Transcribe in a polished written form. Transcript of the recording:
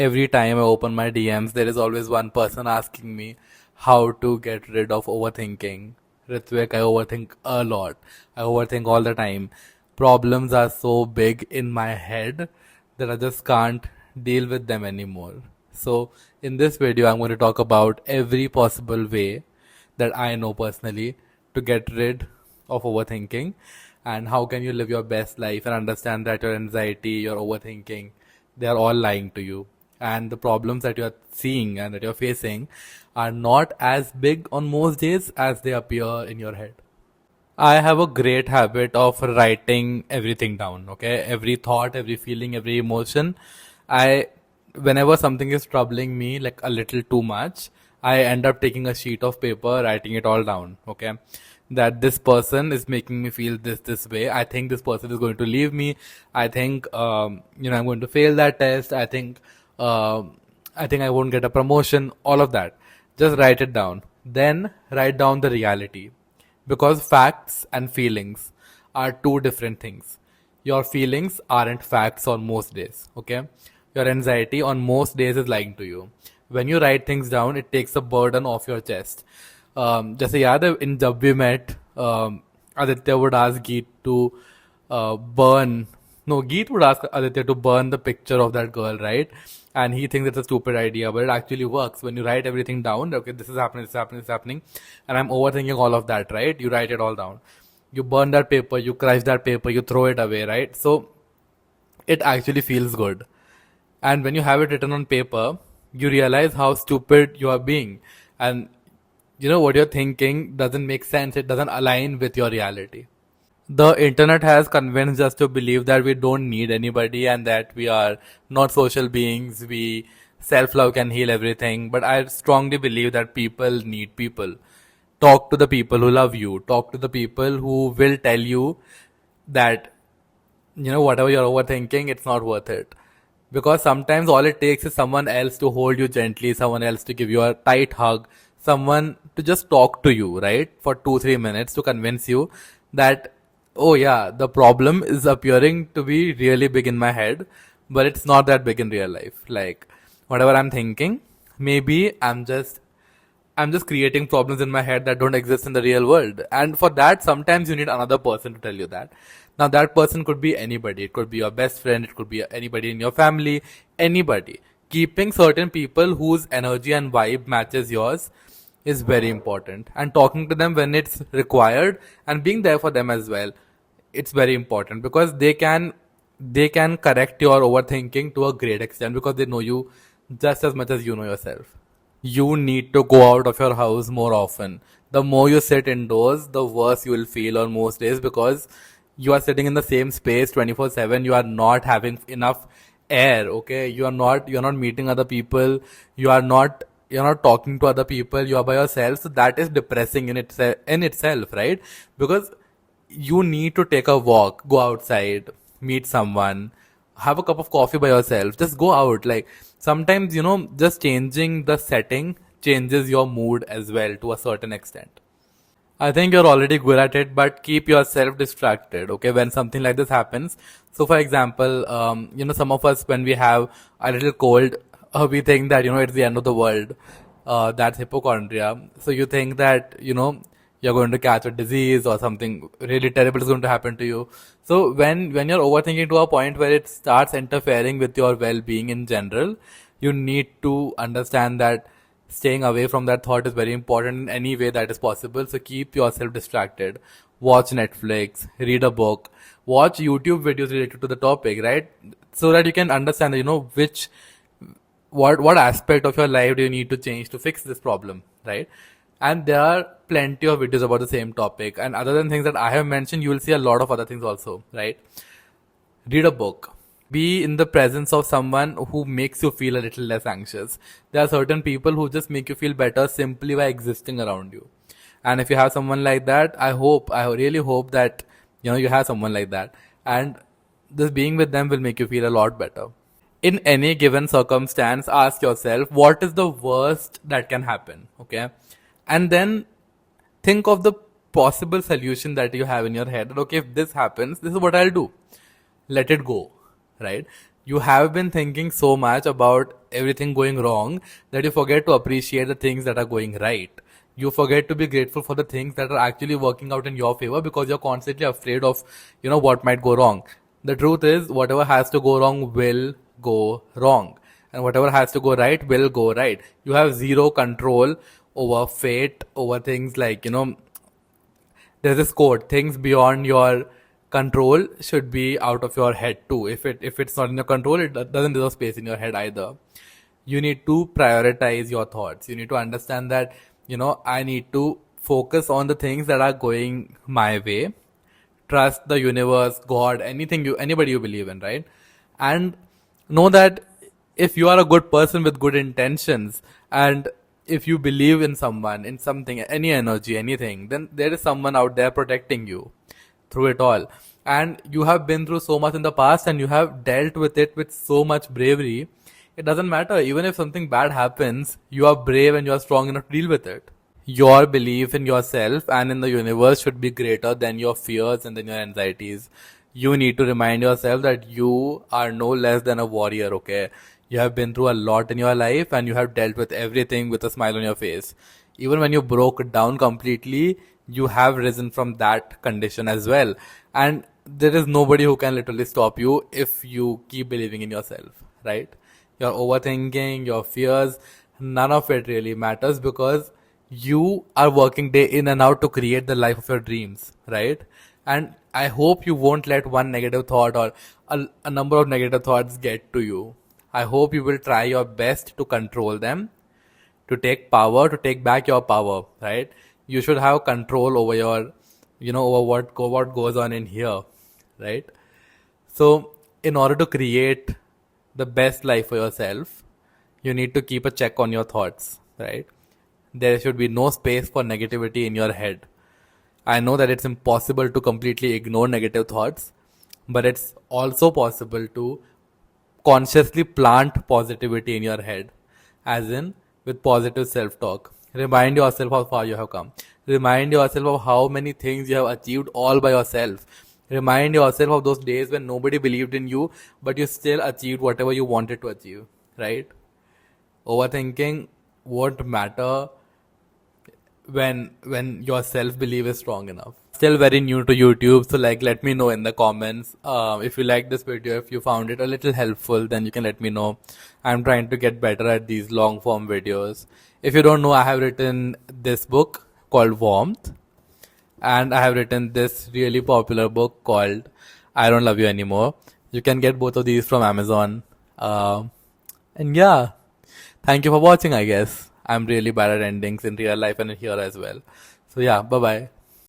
Every time I open my DMs, there is always one person asking me how to get rid of overthinking. Rithvik, I overthink a lot. I overthink all the time. Problems are so big in my head that I just can't deal with them anymore. So, in this video, I'm going to talk about every possible way that I know personally to get rid of overthinking, and how can you live your best life and understand that your anxiety, your overthinking, they are all lying to you, and the problems that you are seeing and that you're facing are not as big on most days as they appear in your head. I have a great habit of writing everything down, okay? Every thought, every feeling, every emotion. I, whenever something is troubling me like a little too much, I end up taking a sheet of paper, writing it all down, okay? That this person is making me feel this way. I think this person is going to leave me. I think, I'm going to fail that test. I think I won't get a promotion. All of that. Just write it down. Then write down the reality, because facts and feelings are two different things. Your feelings aren't facts on most days, okay? Your anxiety on most days is lying to you. When you write things down, it takes the burden off your chest. जैसे याद है in जब we met, Aditya would ask Geet to burn. No, Geet would ask Aditya to burn the picture of that girl, right? And he thinks it's a stupid idea, but it actually works when you write everything down. Okay, this is happening, this is happening, this is happening, and I'm overthinking all of that, right? You write it all down. You burn that paper, you crush that paper, you throw it away, right? So it actually feels good. And when you have it written on paper, you realize how stupid you are being. And you know what you're thinking doesn't make sense, it doesn't align with your reality. The internet has convinced us to believe that we don't need anybody and that we are not social beings. We self love can heal everything. But I strongly believe that people need people. Talk to the people who love you. Talk to the people who will tell you that, whatever you're overthinking, it's not worth it. Because sometimes all it takes is someone else to hold you gently, someone else to give you a tight hug, someone to just talk to you, right? For 2-3 minutes to convince you that, oh yeah, the problem is appearing to be really big in my head, but it's not that big in real life. Like, whatever I'm thinking, maybe I'm just creating problems in my head that don't exist in the real world. And for that, sometimes you need another person to tell you that. Now, that person could be anybody. It could be your best friend. It could be anybody in your family. Anybody. Keeping certain people whose energy and vibe matches yours is very important. And talking to them when it's required and being there for them as well, it's very important, because they can correct your overthinking to a great extent, because they know you just as much as you know yourself. You need to go out of your house more often. The more you sit indoors, the worse you will feel on most days, because you are sitting in the same space 24/7. You are not having enough air, okay? You're not meeting other people. You're not talking to other people. You are by yourself. So that is depressing in itself, right? Because you need to take a walk, go outside, meet someone, have a cup of coffee by yourself, just go out. Like, sometimes, just changing the setting changes your mood as well to a certain extent. I think you're already good at it, but keep yourself distracted, okay, when something like this happens. So, for example, some of us, when we have a little cold, we think that, it's the end of the world. That's hypochondria. So, you think that, you're going to catch a disease or something really terrible is going to happen to you. So, when you're overthinking to a point where it starts interfering with your well being in general, you need to understand that staying away from that thought is very important in any way that is possible. So keep yourself distracted. Watch Netflix, read a book, watch YouTube videos related to the topic, right? So that you can understand, which what aspect of your life do you need to change to fix this problem, right? And there are plenty of videos about the same topic. And other than things that I have mentioned, you will see a lot of other things also, right? Read a book. Be in the presence of someone who makes you feel a little less anxious. There are certain people who just make you feel better simply by existing around you. And if you have someone like that, I really hope that you have someone like that. And just being with them will make you feel a lot better. In any given circumstance, ask yourself, what is the worst that can happen? Okay. And then think of the possible solution that you have in your head. That, okay, if this happens, this is what I'll do. Let it go, right? You have been thinking so much about everything going wrong that you forget to appreciate the things that are going right. You forget to be grateful for the things that are actually working out in your favor because you're constantly afraid of, what might go wrong. The truth is, whatever has to go wrong will go wrong. And whatever has to go right will go right. You have zero control over fate, over things like, there's this quote: things beyond your control should be out of your head too. If it's not in your control, it doesn't deserve space in your head either. You need to prioritize your thoughts. You need to understand that, I need to focus on the things that are going my way. Trust the universe, God, anybody you believe in, right? And know that if you are a good person with good intentions, and if you believe in someone, in something, any energy, anything, then there is someone out there protecting you through it all. And you have been through so much in the past, and you have dealt with it with so much bravery. It doesn't matter. Even if something bad happens, you are brave and you are strong enough to deal with it. Your belief in yourself and in the universe should be greater than your fears and than your anxieties. You need to remind yourself that you are no less than a warrior, okay? You have been through a lot in your life and you have dealt with everything with a smile on your face. Even when you broke down completely, you have risen from that condition as well. And there is nobody who can literally stop you if you keep believing in yourself, right? Your overthinking, your fears, none of it really matters because you are working day in and out to create the life of your dreams, right? And I hope you won't let one negative thought or a number of negative thoughts get to you. I hope you will try your best to control them, to take power, to take back your power, right? You should have control over your, over what goes on in here, right? So, in order to create the best life for yourself, you need to keep a check on your thoughts, right? There should be no space for negativity in your head. I know that it's impossible to completely ignore negative thoughts, but it's also possible to consciously plant positivity in your head, as in with positive self talk. Remind yourself how far you have come. Remind yourself of how many things you have achieved all by yourself. Remind yourself of those days when nobody believed in you, but you still achieved whatever you wanted to achieve, right? Overthinking won't matter when your self belief is strong enough. Still very new to YouTube, so like let me know in the comments if you like this video, if you found it a little helpful, then you can let me know. I'm trying to get better at these long form videos. If you don't know, I have written this book called Warmth, and I have written this really popular book called I Don't Love You Anymore. You can get both of these from Amazon. And yeah, thank you for watching, I guess. I'm really bad at endings in real life and here as well. So yeah, bye bye.